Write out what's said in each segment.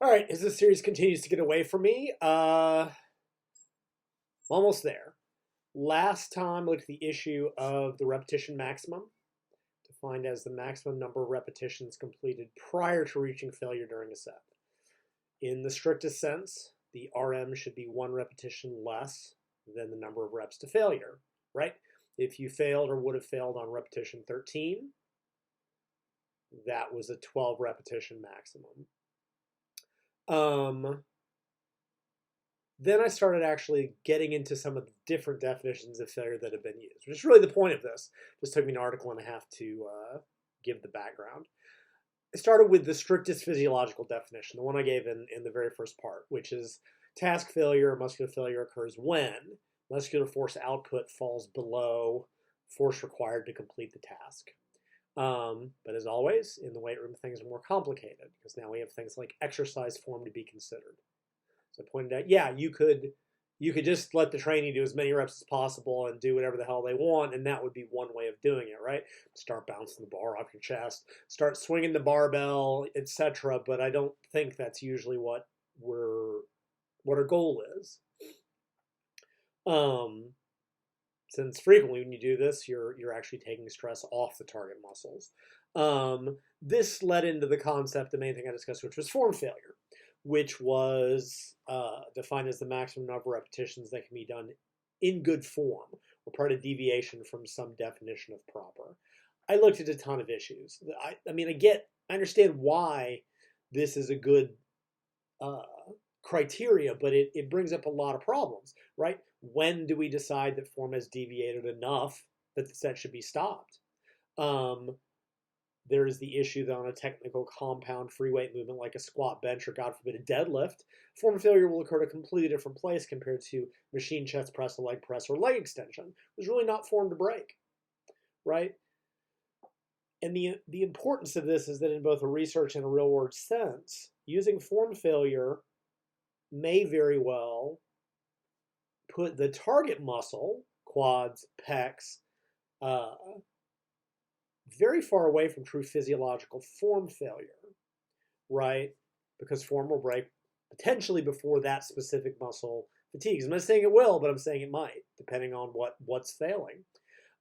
All right, as this series continues to get away from me, almost there. Last time, I looked at the issue of the repetition maximum, defined as the maximum number of repetitions completed prior to reaching failure during a set. In the strictest sense, the RM should be one repetition less than the number of reps to failure, right? If you failed or would have failed on repetition 13, that was a 12 repetition maximum. Then I started actually getting into some of the different definitions of failure that have been used, which is really the point of this. Just took me an article and a half to give the background. I started with the strictest physiological definition, the one I gave in the very first part, which is task failure or muscular failure occurs when muscular force output falls below force required to complete the task. But as always, in the weight room, things are more complicated because now we have things like exercise form to be considered. So I pointed out, yeah, you could just let the trainee do as many reps as possible and do whatever the hell they want, and that would be one way of doing it, right? Start bouncing the bar off your chest, start swinging the barbell, etc. But I don't think that's usually what our goal is. Since frequently when you do this, you're actually taking stress off the target muscles. This led into the concept, the main thing I discussed, which was form failure, which was defined as the maximum number of repetitions that can be done in good form or part of deviation from some definition of proper. I looked at a ton of issues. I understand why this is a good criteria, but it brings up a lot of problems, right? When do we decide that form has deviated enough that the set should be stopped? There is the issue that on a technical compound free weight movement like a squat, bench, or God forbid a deadlift, form failure will occur at a completely different place compared to machine chest press, a leg press, or leg extension. There's really not form to break, right? And the importance of this is that in both a research and a real world sense, using form failure may very well put the target muscle, quads, pecs, very far away from true physiological form failure, right? Because form will break potentially before that specific muscle fatigues. I'm not saying it will, but I'm saying it might, depending on what's failing.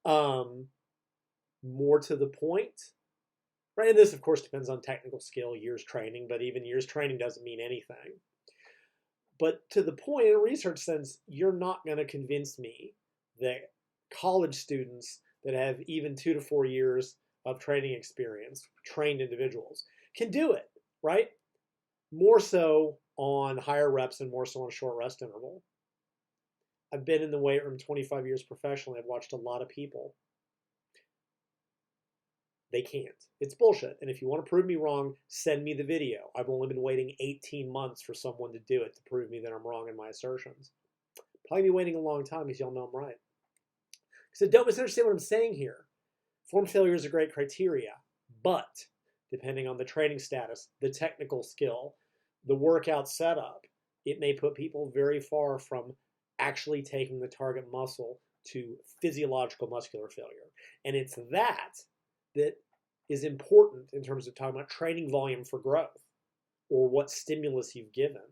More to the point, right? And this, of course, depends on technical skill, years training, but even years training doesn't mean anything. But to the point, in a research sense, you're not going to convince me that college students that have even 2 to 4 years of training experience, trained individuals, can do it, right? More so on higher reps and more so on a short rest interval. I've been in the weight room 25 years professionally. I've watched a lot of people. They can't. It's bullshit. And if you want to prove me wrong, send me the video. I've only been waiting 18 months for someone to do it to prove me that I'm wrong in my assertions. Probably be waiting a long time because y'all know I'm right. So don't misunderstand what I'm saying here. Form failure is a great criteria, but depending on the training status, the technical skill, the workout setup, it may put people very far from actually taking the target muscle to physiological muscular failure. And it's that is important in terms of talking about training volume for growth or what stimulus you've given.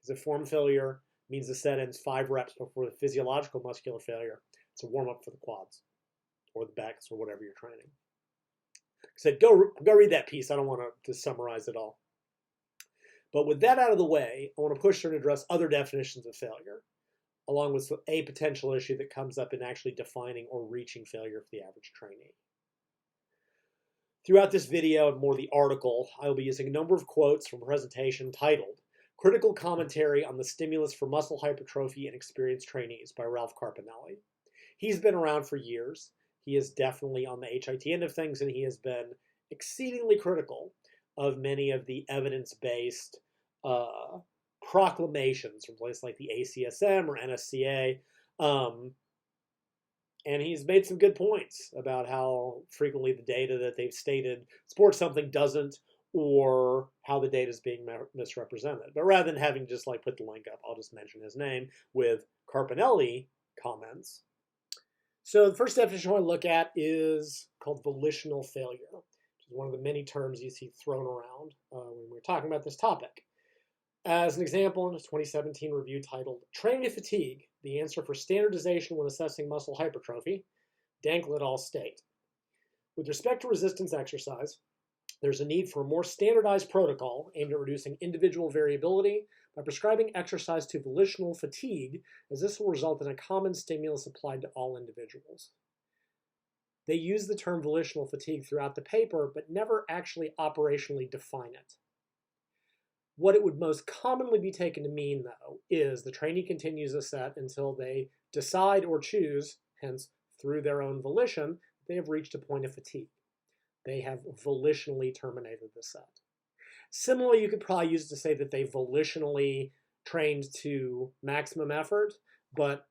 Because if form failure means the set ends 5 reps before the physiological muscular failure, it's a warm-up for the quads or the backs or whatever you're training. So go read that piece. I don't want to summarize it all. But with that out of the way, I want to push through and address other definitions of failure, along with a potential issue that comes up in actually defining or reaching failure for the average trainee. Throughout this video and more the article, I will be using a number of quotes from a presentation titled Critical Commentary on the Stimulus for Muscle Hypertrophy in Experienced Trainees by Ralph Carpinelli. He's been around for years. He is definitely on the HIT end of things, and he has been exceedingly critical of many of the evidence-based proclamations from places like the ACSM or NSCA. And he's made some good points about how frequently the data that they've stated supports something doesn't, or how the data is being misrepresented. But rather than having just like put the link up, I'll just mention his name with Carpinelli comments. So the first definition I want to look at is called volitional failure, which is one of the many terms you see thrown around when we're talking about this topic. As an example, in a 2017 review titled Training to Fatigue, the Answer for Standardization when Assessing Muscle Hypertrophy, Dankel et al. State. With respect to resistance exercise, there's a need for a more standardized protocol aimed at reducing individual variability by prescribing exercise to volitional fatigue, as this will result in a common stimulus applied to all individuals. They use the term volitional fatigue throughout the paper, but never actually operationally define it. What it would most commonly be taken to mean, though, is the trainee continues a set until they decide or choose, hence through their own volition, they have reached a point of fatigue. They have volitionally terminated the set. Similarly, you could probably use it to say that they volitionally trained to maximum effort, but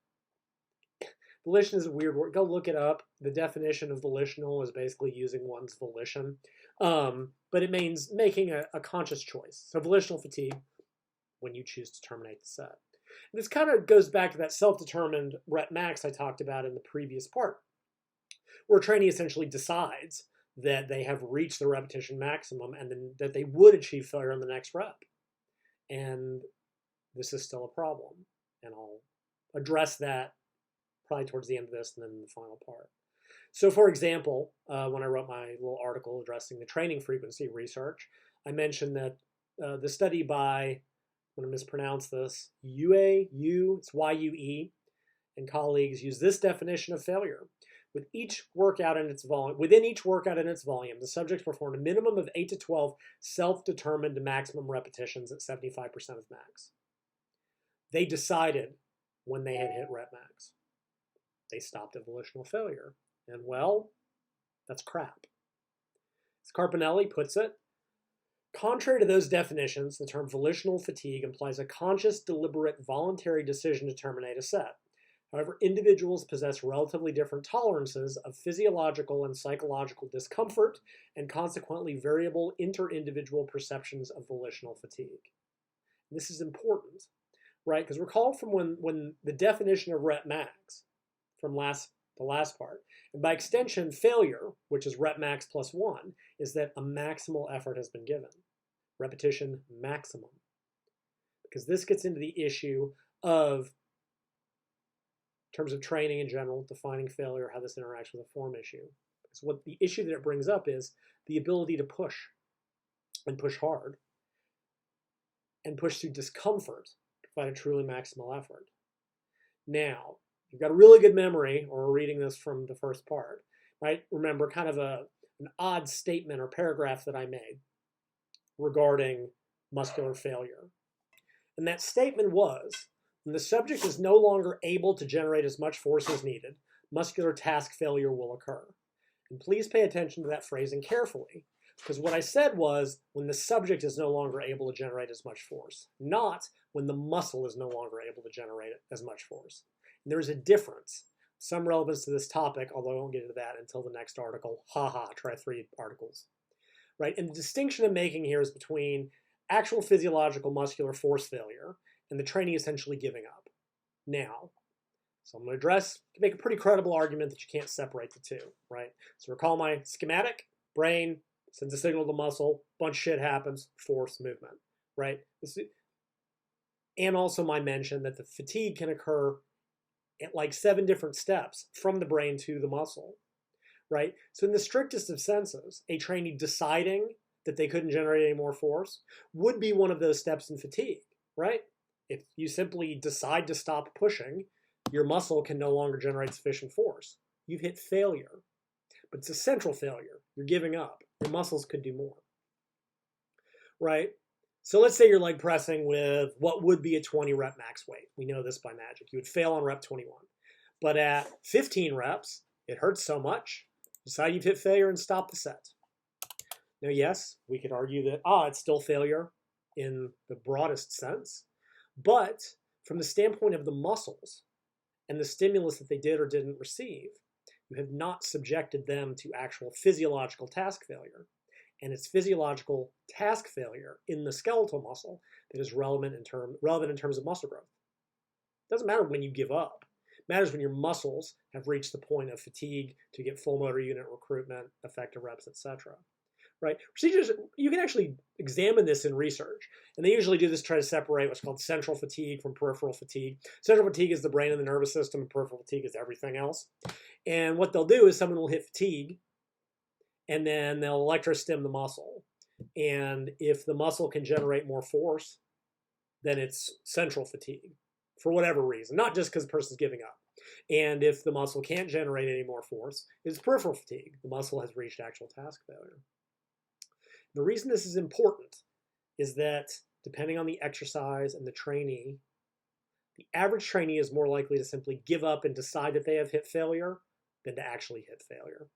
volition is a weird word. Go look it up. The definition of volitional is basically using one's volition. But it means making a conscious choice. So volitional fatigue, when you choose to terminate the set. And this kind of goes back to that self-determined rep max I talked about in the previous part, where a trainee essentially decides that they have reached the repetition maximum and then that they would achieve failure on the next rep. And this is still a problem. And I'll address that probably towards the end of this and then in the final part. So for example, when I wrote my little article addressing the training frequency research, I mentioned that the study by, I'm going to mispronounce this, it's Y-U-E, and colleagues use this definition of failure. Within each workout in its volume, the subjects performed a minimum of 8 to 12 self-determined maximum repetitions at 75% of max. They decided when they had hit rep max. They stopped at volitional failure. And well, that's crap. As Carpinelli puts it, contrary to those definitions, the term volitional fatigue implies a conscious, deliberate, voluntary decision to terminate a set. However, individuals possess relatively different tolerances of physiological and psychological discomfort and consequently variable inter-individual perceptions of volitional fatigue. This is important, right? Because recall from when the definition of rep max from the last part, and by extension, failure, which is rep max plus 1, is that a maximal effort has been given. Repetition maximum. Because this gets into the issue of, in terms of training in general, defining failure, how this interacts with a form issue. Because what the issue that it brings up is the ability to push, and push hard, and push through discomfort to provide a truly maximal effort. Now, you've got a really good memory, or reading this from the first part, right? Remember kind of an odd statement or paragraph that I made regarding muscular failure. And that statement was, when the subject is no longer able to generate as much force as needed, muscular task failure will occur. And please pay attention to that phrasing carefully, because what I said was when the subject is no longer able to generate as much force, not when the muscle is no longer able to generate as much force. There's a difference, some relevance to this topic, although I won't get into that until the next article. Try 3 articles. Right? And the distinction I'm making here is between actual physiological muscular force failure and the trainee essentially giving up. Now, so I'm going to make a pretty credible argument that you can't separate the two, right? So recall my schematic, brain sends a signal to muscle, bunch of shit happens, force, movement, right? And also my mention that the fatigue can occur at like 7 different steps from the brain to the muscle, right? So in the strictest of senses, a trainee deciding that they couldn't generate any more force would be one of those steps in fatigue, right? If you simply decide to stop pushing, your muscle can no longer generate sufficient force. You've hit failure, but it's a central failure. You're giving up. Your muscles could do more, right? So let's say you're leg pressing with what would be a 20 rep max weight. We know this by magic. You would fail on rep 21. But at 15 reps, it hurts so much, decide you've hit failure and stop the set. Now, yes, we could argue that, it's still failure in the broadest sense. But from the standpoint of the muscles and the stimulus that they did or didn't receive, you have not subjected them to actual physiological task failure. And it's physiological task failure in the skeletal muscle that is relevant in terms of muscle growth. It doesn't matter when you give up. It matters when your muscles have reached the point of fatigue to get full motor unit recruitment, effective reps, etc. right? Procedures, you can actually examine this in research. And they usually do this to try to separate what's called central fatigue from peripheral fatigue. Central fatigue is the brain and the nervous system, and peripheral fatigue is everything else. And what they'll do is someone will hit fatigue, and then they'll electrostim the muscle. And if the muscle can generate more force, then it's central fatigue for whatever reason, not just because the person's giving up. And if the muscle can't generate any more force, it's peripheral fatigue. The muscle has reached actual task failure. The reason this is important is that depending on the exercise and the trainee, the average trainee is more likely to simply give up and decide that they have hit failure than to actually hit failure.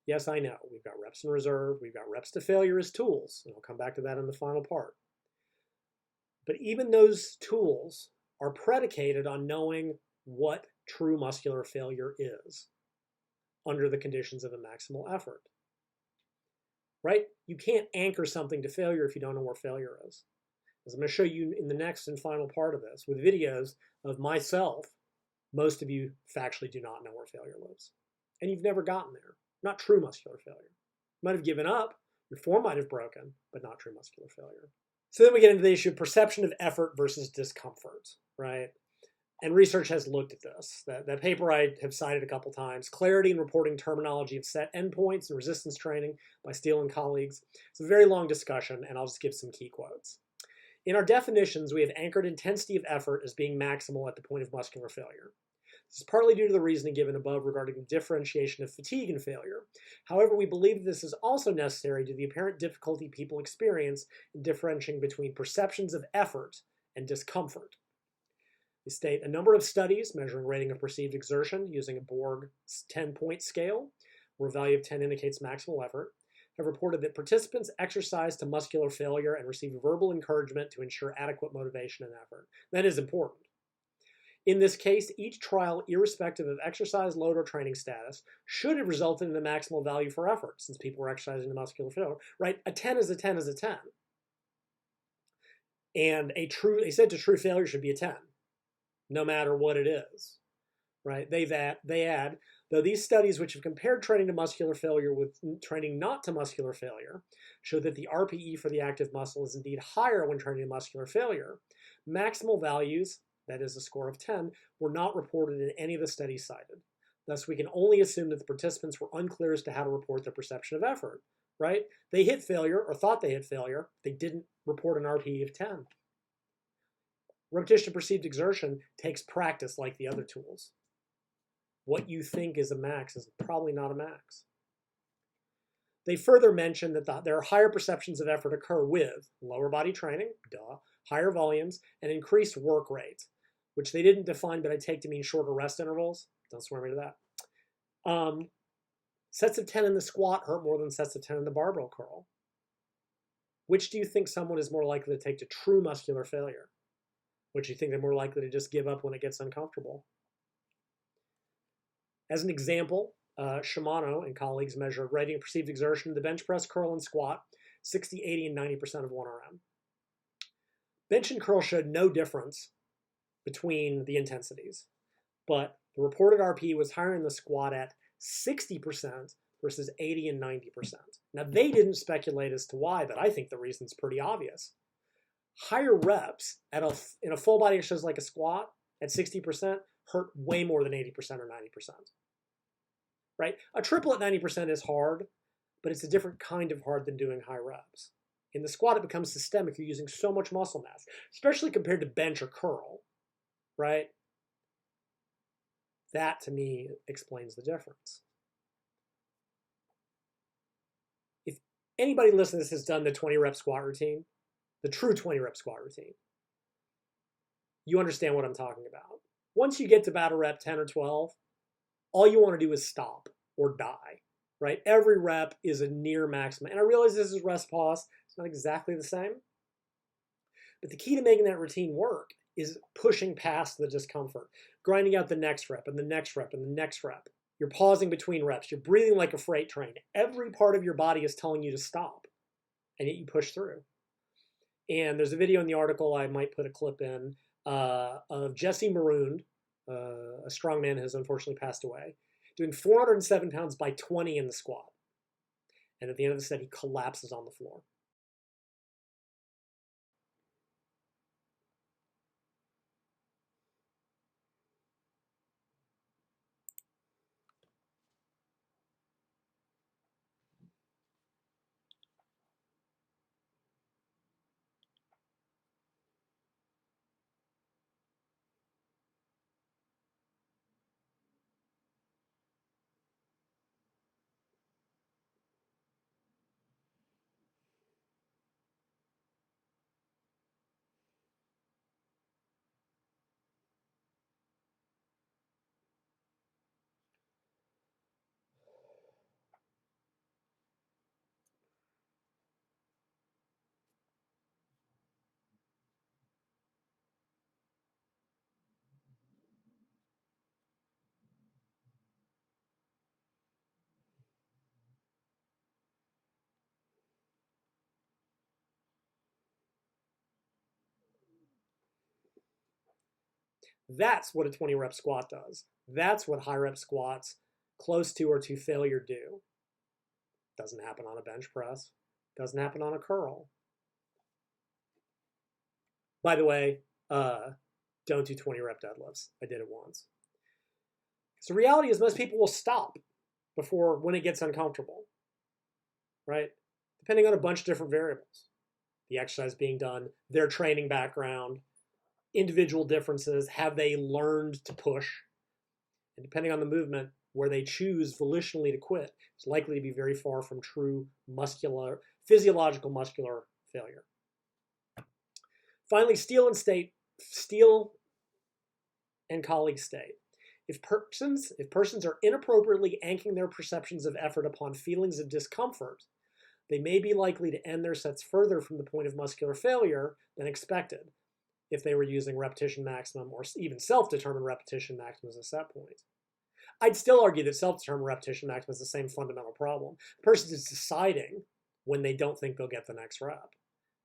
Yes, I know, we've got reps in reserve, we've got reps to failure as tools, and I'll come back to that in the final part. But even those tools are predicated on knowing what true muscular failure is under the conditions of a maximal effort. Right? You can't anchor something to failure if you don't know where failure is. As I'm going to show you in the next and final part of this, with videos of myself, most of you factually do not know where failure lives. And you've never gotten there. Not true muscular failure. You might have given up, your form might have broken, but not true muscular failure. So then we get into the issue of perception of effort versus discomfort, right? And research has looked at this. That paper I have cited a couple times, Clarity in Reporting Terminology of Set Endpoints and Resistance Training by Steele and colleagues. It's a very long discussion, and I'll just give some key quotes. In our definitions, we have anchored intensity of effort as being maximal at the point of muscular failure. This is partly due to the reasoning given above regarding the differentiation of fatigue and failure. However, we believe this is also necessary due to the apparent difficulty people experience in differentiating between perceptions of effort and discomfort. We state a number of studies measuring rating of perceived exertion using a Borg 10-point scale, where a value of 10 indicates maximal effort, have reported that participants exercise to muscular failure and receive verbal encouragement to ensure adequate motivation and effort. That is important. In this case, each trial, irrespective of exercise load or training status, should have resulted in a maximal value for effort, since people were exercising to muscular failure, right? A 10 is a 10 is a 10. And they said to true failure should be a 10, no matter what it is, right? They add, though these studies which have compared training to muscular failure with training not to muscular failure show that the RPE for the active muscle is indeed higher when training to muscular failure, maximal values, that is a score of 10, were not reported in any of the studies cited. Thus, we can only assume that the participants were unclear as to how to report their perception of effort, right? They hit failure or thought they hit failure. They didn't report an RPE of 10. Repetition of perceived exertion takes practice like the other tools. What you think is a max is probably not a max. They further mention that there are higher perceptions of effort occur with lower body training, higher volumes, and increased work rate, which they didn't define, but I take to mean shorter rest intervals. Don't swear me to that. Sets of 10 in the squat hurt more than sets of 10 in the barbell curl. Which do you think someone is more likely to take to true muscular failure? Which do you think they're more likely to just give up when it gets uncomfortable? As an example, Shimano and colleagues measured rating of perceived exertion in the bench press, curl, and squat, 60, 80, and 90% of 1RM. Bench and curl showed no difference between the intensities, but the reported RPE was higher in the squat at 60% versus 80 and 90%. Now, they didn't speculate as to why, but I think the reason's pretty obvious. Higher reps in a full body exercise like a squat at 60% hurt way more than 80% or 90%. Right? A triple at 90% is hard, but it's a different kind of hard than doing high reps. In the squat, it becomes systemic. You're using so much muscle mass, especially compared to bench or curl, right? That, to me, explains the difference. If anybody listening to this has done the 20-rep squat routine, the true 20-rep squat routine, you understand what I'm talking about. Once you get to about a rep 10 or 12, all you want to do is stop or die, right? Every rep is a near maximum. And I realize this is rest pause. It's not exactly the same. But the key to making that routine work is pushing past the discomfort, grinding out the next rep and the next rep and the next rep. You're pausing between reps. You're breathing like a freight train. Every part of your body is telling you to stop, and yet you push through. And there's a video in the article, I might put a clip in, of Jesse Maroon, a strongman who has unfortunately passed away, doing 407 pounds by 20 in the squat. And at the end of the set, he collapses on the floor. That's what a 20 rep squat does. That's what high rep squats close to or to failure do. Doesn't happen on a bench press. Doesn't happen on a curl. By the way, don't do 20 rep deadlifts. I did it once. So the reality is most people will stop before when it gets uncomfortable, right? Depending on a bunch of different variables. The exercise being done, their training background, individual differences, have they learned to push? And depending on the movement, where they choose volitionally to quit, it's likely to be very far from true physiological muscular failure. Finally, Steele and colleagues state, if persons are inappropriately anchoring their perceptions of effort upon feelings of discomfort, they may be likely to end their sets further from the point of muscular failure than expected if they were using repetition maximum or even self-determined repetition maximum as a set point. I'd still argue that self-determined repetition maximum is the same fundamental problem. The person is deciding when they don't think they'll get the next rep.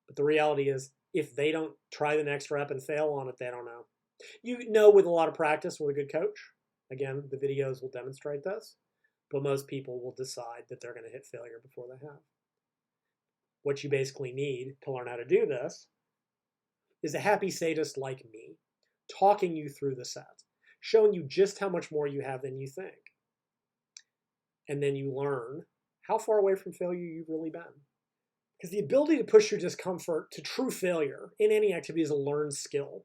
But the reality is, if they don't try the next rep and fail on it, they don't know. You know with a lot of practice with a good coach. Again, the videos will demonstrate this. But most people will decide that they're going to hit failure before they have. What you basically need to learn how to do this is a happy sadist like me, talking you through the set, showing you just how much more you have than you think. And then you learn how far away from failure you've really been. Because the ability to push your discomfort to true failure in any activity is a learned skill.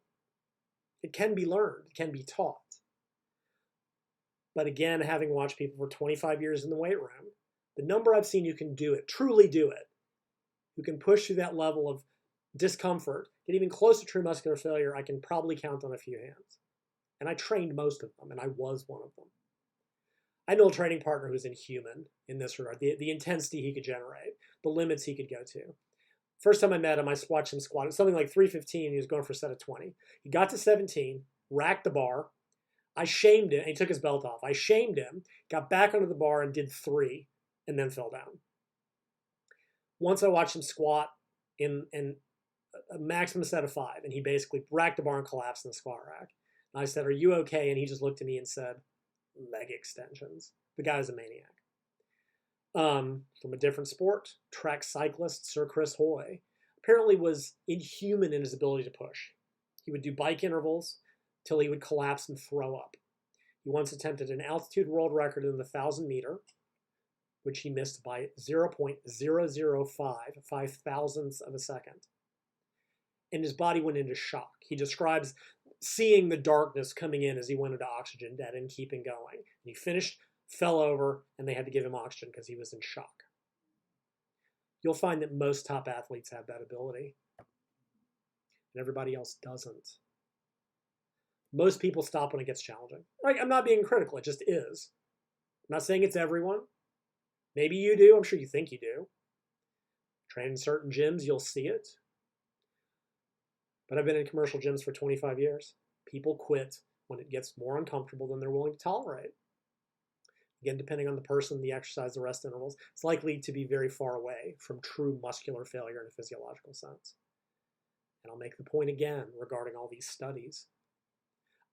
It can be learned, it can be taught. But again, having watched people for 25 years in the weight room, the number I've seen who can do it, truly do it, who can push through that level of discomfort, get even close to true muscular failure, I can probably count on a few hands. And I trained most of them, and I was one of them. I know a training partner who's inhuman in this regard, the intensity he could generate, the limits he could go to. First time I met him, I watched him squat. It was something like 315, he was going for a set of 20. He got to 17, racked the bar. I shamed him, and he took his belt off. I shamed him, got back onto the bar and did 3, and then fell down. Once I watched him squat in a maximum set of 5, and he basically racked the bar and collapsed in the squat rack. And I said, "Are you okay?" And he just looked at me and said, "Leg extensions." The guy was a maniac. From a different sport, track cyclist Sir Chris Hoy apparently was inhuman in his ability to push. He would do bike intervals till he would collapse and throw up. He once attempted an altitude world record in the 1,000 meter, which he missed by 0.005, 5,000ths of a second. And his body went into shock. He describes seeing the darkness coming in as he went into oxygen dead and keeping going. And he finished, fell over, and they had to give him oxygen because he was in shock. You'll find that most top athletes have that ability, and everybody else doesn't. Most people stop when it gets challenging. Right? I'm not being critical, it just is. I'm not saying it's everyone. Maybe you do, I'm sure you think you do. Train in certain gyms, you'll see it. But I've been in commercial gyms for 25 years. People quit when it gets more uncomfortable than they're willing to tolerate. Again, depending on the person, the exercise, the rest intervals, it's likely to be very far away from true muscular failure in a physiological sense. And I'll make the point again regarding all these studies.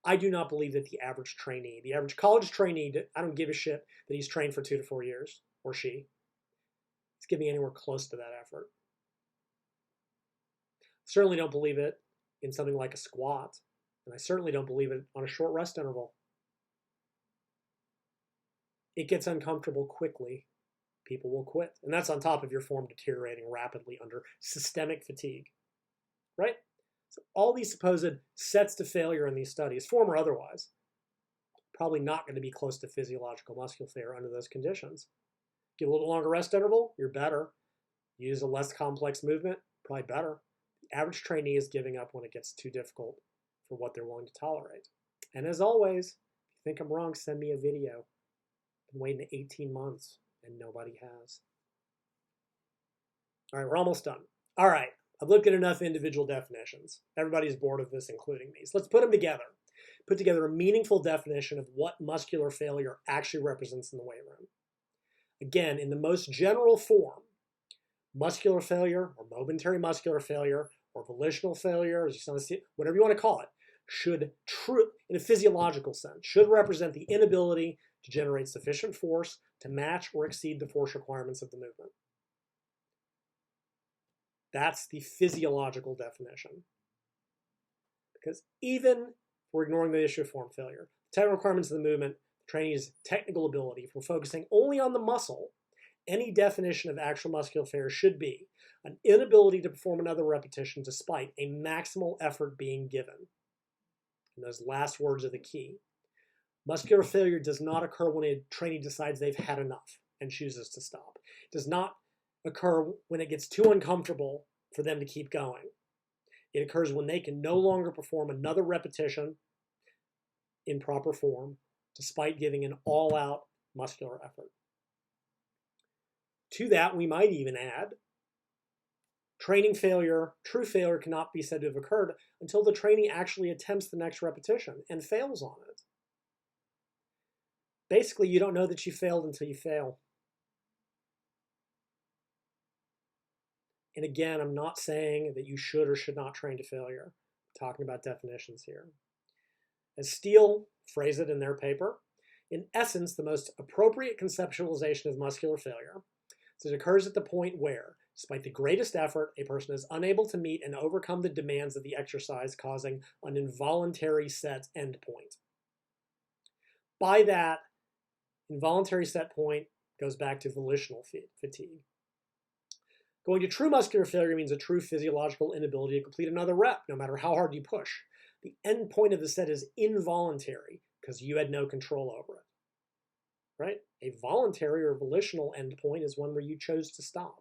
I do not believe that the average trainee, the average college trainee, I don't give a shit that he's trained for 2 to 4 years, or she. it's giving anywhere close to that effort. Certainly don't believe it in something like a squat, and I certainly don't believe it on a short rest interval. It gets uncomfortable quickly. People will quit. And that's on top of your form deteriorating rapidly under systemic fatigue, right? So all these supposed sets to failure in these studies, form or otherwise, probably not going to be close to physiological muscular failure under those conditions. Give a little longer rest interval, you're better. Use a less complex movement, probably better. The average trainee is giving up when it gets too difficult for what they're willing to tolerate. And as always, if you think I'm wrong, send me a video. I've been waiting 18 months and nobody has. All right, we're almost done. All right, I've looked at enough individual definitions. Everybody's bored of this, including me. So let's put them together. Put together a meaningful definition of what muscular failure actually represents in the weight room. Again, in the most general form, muscular failure or momentary muscular failure or volitional failure, whatever you want to call it, should, in a physiological sense, should represent the inability to generate sufficient force to match or exceed the force requirements of the movement. That's the physiological definition. Because even if we're ignoring the issue of form failure, the technical requirements of the movement, the trainee's technical ability, if we're focusing only on the muscle, any definition of actual muscular failure should be an inability to perform another repetition despite a maximal effort being given. And those last words are the key. Muscular failure does not occur when a trainee decides they've had enough and chooses to stop. It does not occur when it gets too uncomfortable for them to keep going. It occurs when they can no longer perform another repetition in proper form, despite giving an all-out muscular effort. To that, we might even add, training failure, true failure cannot be said to have occurred until the trainee actually attempts the next repetition and fails on it. Basically, you don't know that you failed until you fail. And again, I'm not saying that you should or should not train to failure. I'm talking about definitions here. As Steele phrased it in their paper, in essence, the most appropriate conceptualization of muscular failure is it occurs at the point where, despite the greatest effort, a person is unable to meet and overcome the demands of the exercise, causing an involuntary set endpoint. By that, involuntary set point goes back to volitional fatigue. Going to true muscular failure means a true physiological inability to complete another rep, no matter how hard you push. The end point of the set is involuntary because you had no control over it. Right? A voluntary or volitional endpoint is one where you chose to stop.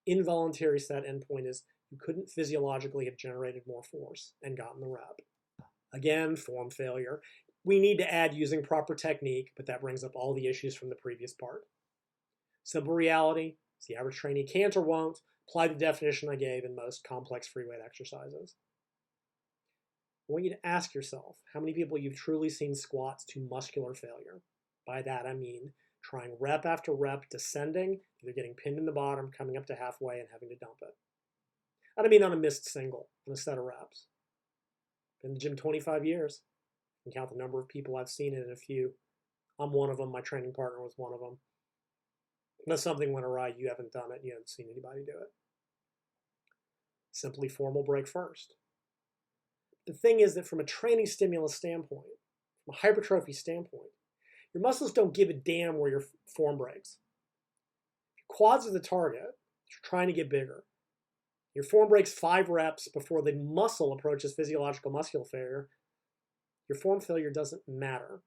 Involuntary set endpoint is you couldn't physiologically have generated more force and gotten the rep. Again, form failure. We need to add using proper technique, but that brings up all the issues from the previous part. Simple reality is the average trainee can't or won't apply the definition I gave in most complex free weight exercises. I want you to ask yourself how many people you've truly seen squats to muscular failure. By that I mean trying rep after rep, descending, either getting pinned in the bottom, coming up to halfway, and having to dump it. I don't mean on a missed single, on a set of reps. Been in the gym 25 years. I can count the number of people I've seen it in a few. I'm one of them. My training partner was one of them. Unless something went awry, you haven't done it. You haven't seen anybody do it. Simply form will break first. The thing is that from a training stimulus standpoint, from a hypertrophy standpoint, your muscles don't give a damn where your form breaks. Your quads are the target. You're trying to get bigger. Your form breaks 5 reps before the muscle approaches physiological muscular failure. Your form failure doesn't matter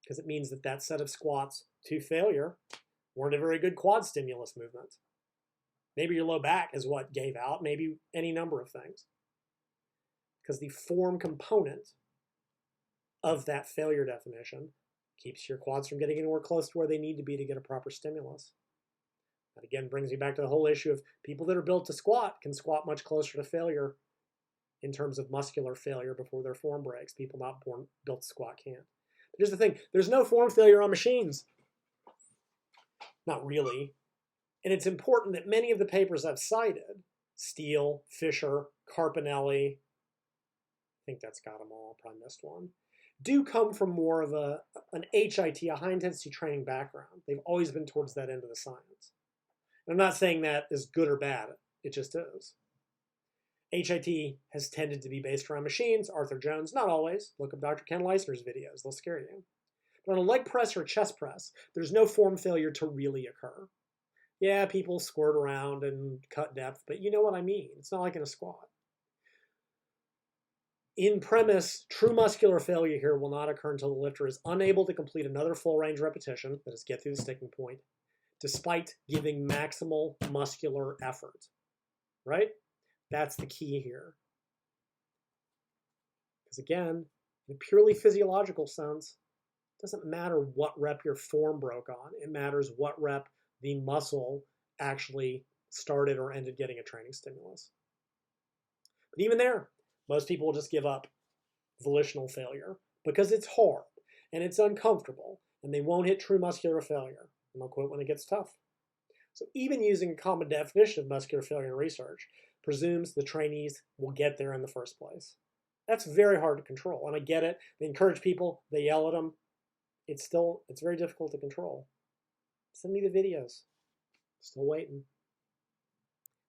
because it means that that set of squats to failure weren't a very good quad stimulus movement. Maybe your low back is what gave out, maybe any number of things. Because the form component of that failure definition keeps your quads from getting anywhere close to where they need to be to get a proper stimulus. That again brings me back to the whole issue of people that are built to squat can squat much closer to failure in terms of muscular failure before their form breaks. People not built to squat can't. But here's the thing, there's no form failure on machines. Not really. And it's important that many of the papers I've cited, Steele, Fisher, Carpinelli, I think that's got them all, probably missed one, do come from more of an HIT, a high-intensity training background. They've always been towards that end of the science. I'm not saying that is good or bad. It just is. HIT has tended to be based around machines. Arthur Jones, not always. Look up Dr. Ken Leisner's videos. They'll scare you. But on a leg press or chest press, there's no form failure to really occur. Yeah, people squirt around and cut depth, but you know what I mean. It's not like in a squat. In premise, true muscular failure here will not occur until the lifter is unable to complete another full range repetition, that is, get through the sticking point, despite giving maximal muscular effort, right? That's the key here. Because again, in a purely physiological sense, it doesn't matter what rep your form broke on. It matters what rep the muscle actually started or ended getting a training stimulus. But even there, most people will just give up volitional failure because it's hard and it's uncomfortable and they won't hit true muscular failure. And they'll quit when it gets tough. So even using a common definition of muscular failure in research presumes the trainees will get there in the first place. That's very hard to control. And I get it. They encourage people. They yell at them. It's very difficult to control. Send me the videos. Still waiting.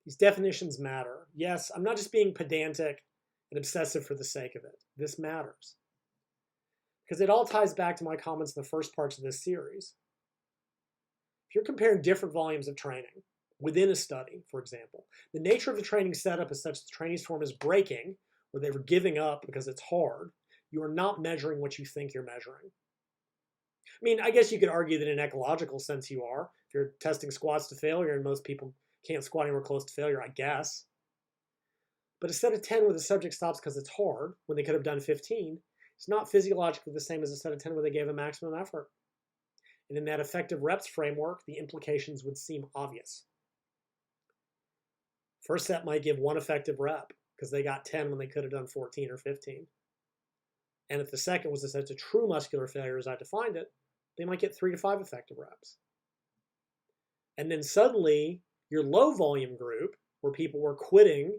These definitions matter. Yes, I'm not just being pedantic and obsessive for the sake of it. This matters. Because it all ties back to my comments in the first parts of this series. If you're comparing different volumes of training within a study, for example, the nature of the training setup is such that the trainee's form is breaking, or they were giving up because it's hard, you are not measuring what you think you're measuring. I mean, I guess you could argue that in an ecological sense you are. If you're testing squats to failure and most people can't squat anywhere close to failure, I guess. But a set of 10 where the subject stops because it's hard, when they could have done 15, it's not physiologically the same as a set of 10 where they gave a maximum effort. And in that effective reps framework, the implications would seem obvious. First set might give 1 effective rep because they got 10 when they could have done 14 or 15. And if the second was a set of true muscular failure as I defined it, they might get 3 to 5 effective reps. And then suddenly, your low volume group, where people were quitting,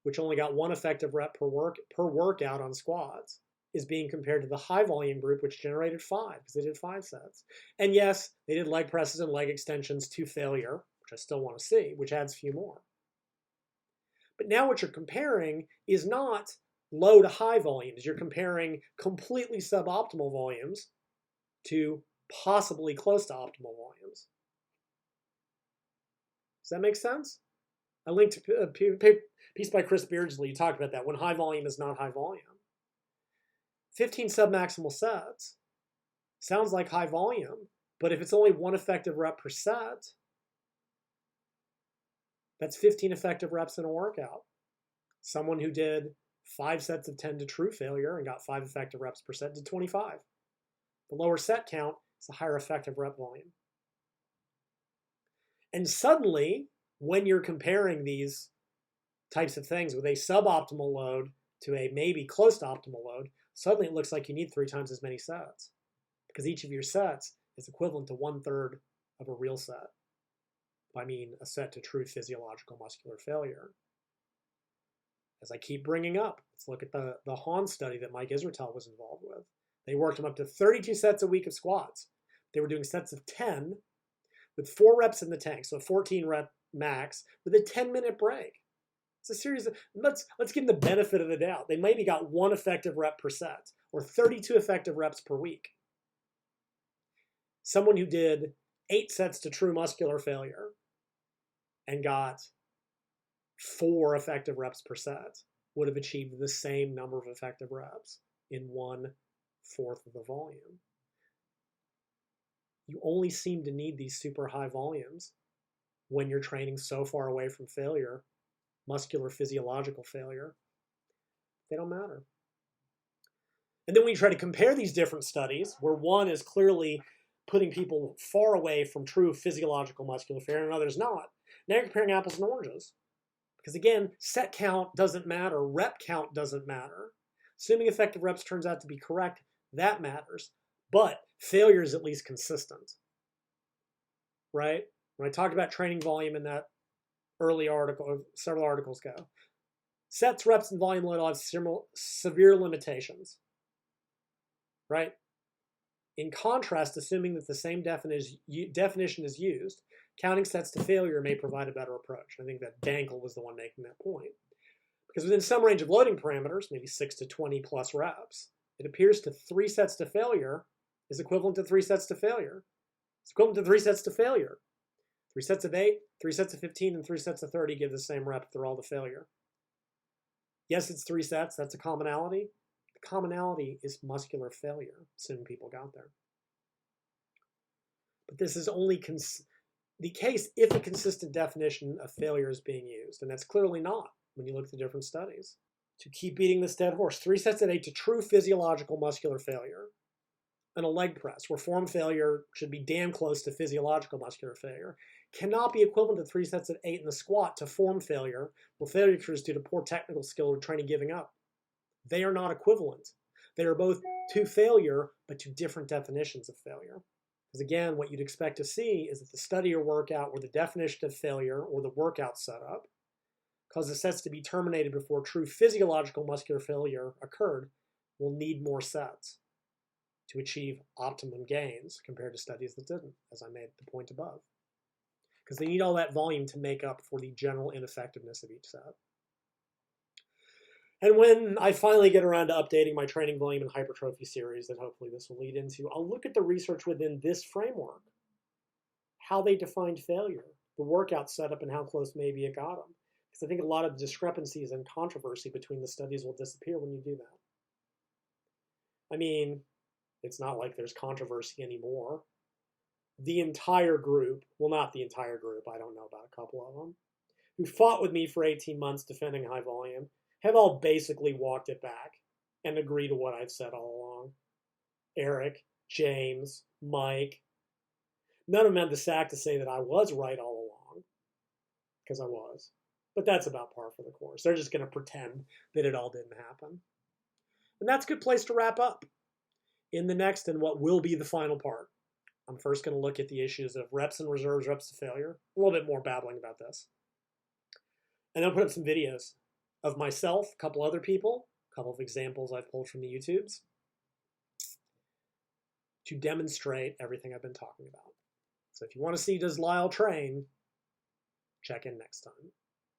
which only got 1 effective rep per workout on squats, is being compared to the high volume group, which generated 5 because they did 5 sets. And yes, they did leg presses and leg extensions to failure, which I still want to see, which adds a few more. But now what you're comparing is not low to high volumes. You're comparing completely suboptimal volumes to possibly close to optimal volumes. Does that make sense? I linked a piece by Chris Beardsley. You talked about that, when high volume is not high volume. 15 submaximal sets sounds like high volume, but if it's only 1 effective rep per set, that's 15 effective reps in a workout. Someone who did 5 sets of 10 to true failure and got 5 effective reps per set did 25. The lower set count is a higher effective rep volume. And suddenly, when you're comparing these types of things with a suboptimal load to a maybe close to optimal load, suddenly it looks like you need 3 times as many sets because each of your sets is equivalent to 1/3 of a real set. I mean, a set to true physiological muscular failure. As I keep bringing up, let's look at the Hahn study that Mike Israetel was involved with. They worked them up to 32 sets a week of squats. They were doing sets of 10 with 4 reps in the tank, so 14 rep max with a 10-minute break. It's a series of, let's give them the benefit of the doubt. They maybe got 1 effective rep per set or 32 effective reps per week. Someone who did 8 sets to true muscular failure and got 4 effective reps per set would have achieved the same number of effective reps in 1/4 of the volume. You only seem to need these super high volumes when you're training so far away from failure, muscular physiological failure. They don't matter. And then when you try to compare these different studies, where one is clearly putting people far away from true physiological muscular failure and others not, now you're comparing apples and oranges. Because again, set count doesn't matter, rep count doesn't matter. Assuming effective reps turns out to be correct, that matters. But failure is at least consistent, right? When I talked about training volume in that early article, several articles ago, sets, reps, and volume load all have severe limitations, right? In contrast, assuming that the same definition is used, Counting sets to failure may provide a better approach. I think that Dankel was the one making that point. Because within some range of loading parameters, maybe 6 to 20 plus reps, it appears to 3 sets to failure is equivalent to 3 sets to failure. It's equivalent to 3 sets to failure. 3 sets of 8, 3 sets of 15, and 3 sets of 30 give the same rep if they're all to failure. Yes, it's 3 sets. That's a commonality. The commonality is muscular failure, assuming people got there. But this is only the case if a consistent definition of failure is being used, and that's clearly not when you look at the different studies. To keep beating this dead horse, 3 sets of 8 to true physiological muscular failure, and a leg press, where form failure should be damn close to physiological muscular failure, cannot be equivalent to 3 sets of 8 in the squat to form failure, where failure occurs due to poor technical skill or training giving up. They are not equivalent. They are both to failure, but to different definitions of failure. Because again, what you'd expect to see is that the study or workout where the definition of failure or the workout setup causes sets to be terminated before true physiological muscular failure occurred will need more sets to achieve optimum gains compared to studies that didn't, as I made the point above. Because they need all that volume to make up for the general ineffectiveness of each set. And when I finally get around to updating my training volume and hypertrophy series that hopefully this will lead into, I'll look at the research within this framework, how they defined failure, the workout setup, and how close maybe it got them. Because I think a lot of the discrepancies and controversy between the studies will disappear when you do that. I mean, it's not like there's controversy anymore. The entire group, well, not the entire group, I don't know about a couple of them, who fought with me for 18 months defending high volume, have all basically walked it back and agree to what I've said all along. Eric, James, Mike, none of them had the sack to say that I was right all along, because I was. But that's about par for the course. They're just going to pretend that it all didn't happen. And that's a good place to wrap up. In the next and what will be the final part, I'm first going to look at the issues of reps and reserves, reps to failure. A little bit more babbling about this. And then I'll put up some videos of myself, a couple other people, a couple of examples I've pulled from the YouTubes to demonstrate everything I've been talking about. So if you want to see does Lyle train, check in next time.